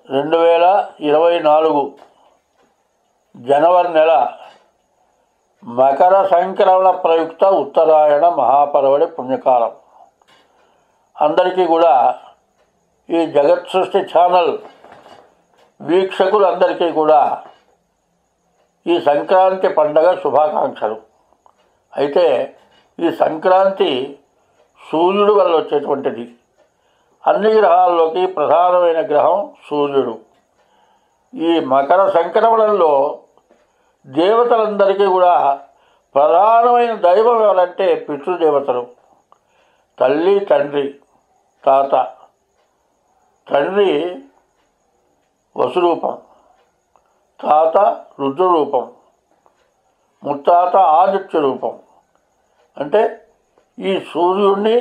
2024 జనవరి నెల మకర సంక్రమణ ప్రయుక్త ఉత్తరాయణ మహాపర్వడి పుణ్యకాలం. అందరికీ కూడా ఈ జగత్ సృష్టి ఛానల్ వీక్షకులందరికీ కూడా ఈ సంక్రాంతి పండగ శుభాకాంక్షలు. అయితే ఈ సంక్రాంతి సూర్యుడు వల్ల వచ్చేటువంటిది. అన్ని గ్రహాల్లోకి ప్రధానమైన గ్రహం సూర్యుడు. ఈ మకర సంక్రమణంలో దేవతలందరికీ కూడా ప్రధానమైన దైవం ఎవరంటే పితృదేవతలు. తల్లి, తండ్రి, తాత. తండ్రి వసురూపం, తాత రుద్రరూపం, ముత్తాత ఆదిత్య రూపం. అంటే ఈ సూర్యుడిని,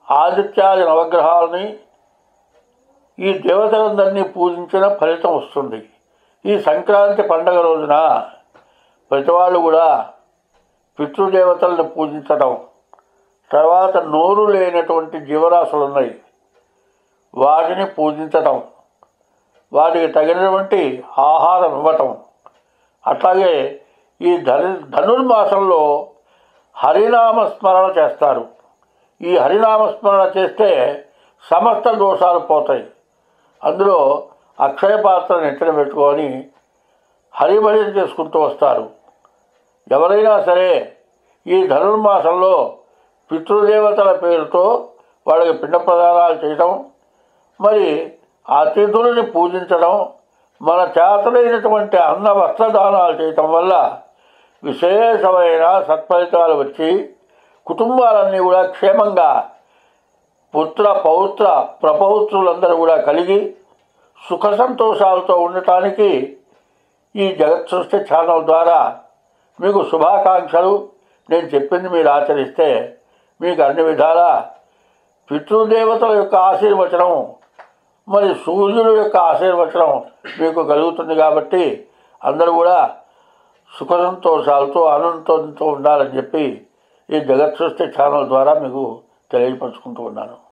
ఆదిత్యాది నవగ్రహాలని, ఈ దేవతలందరినీ పూజించిన ఫలితం వస్తుంది. ఈ సంక్రాంతి పండగ రోజున ప్రతివాళ్ళు కూడా పితృదేవతలను పూజించడం, తర్వాత నోరు లేనటువంటి జీవరాశులు ఉన్నాయి, వాటిని పూజించటం, వాటికి తగినటువంటి ఆహారం ఇవ్వటం. అట్లాగే ఈ ధనుర్మాసంలో హరినామస్మరణ చేస్తారు. ఈ హరినామస్మరణ చేస్తే సమస్త దోషాలు పోతాయి. అందులో అక్షయ పాత్ర నెత్తిన పెట్టుకొని హరిభజన చేసుకుంటూ వస్తారు. ఎవరైనా సరే ఈ ధనుర్మాసంలో పితృదేవతల పేరుతో వాళ్ళకి పిండ ప్రదానాలు చేయటం, మరి అతిథులని పూజించడం, మన చేతలైనటువంటి అన్న వస్త్రదానాలు చేయటం వల్ల విశేషమైన సత్ఫలితాలు వచ్చి కుటుంబాలన్నీ కూడా క్షేమంగా పుత్ర పౌత్ర ప్రపౌత్రులందరూ కూడా కలిగి సుఖ సంతోషాలతో ఉండటానికి ఈ జగత్ సృష్టి ఛానల్ ద్వారా మీకు శుభాకాంక్షలు. నేను చెప్పింది మీరు ఆచరిస్తే మీకు అన్ని విధాల పితృదేవతల యొక్క ఆశీర్వచనం, మరి సూర్యుడు యొక్క ఆశీర్వచనం మీకు కలుగుతుంది. కాబట్టి అందరూ కూడా సుఖ సంతోషాలతో ఆనందంతో ఉండాలని చెప్పి ఈ జగత్ సృష్టి ఛానల్ ద్వారా మీకు తెలియపరుచుకుంటూ ఉన్నాను.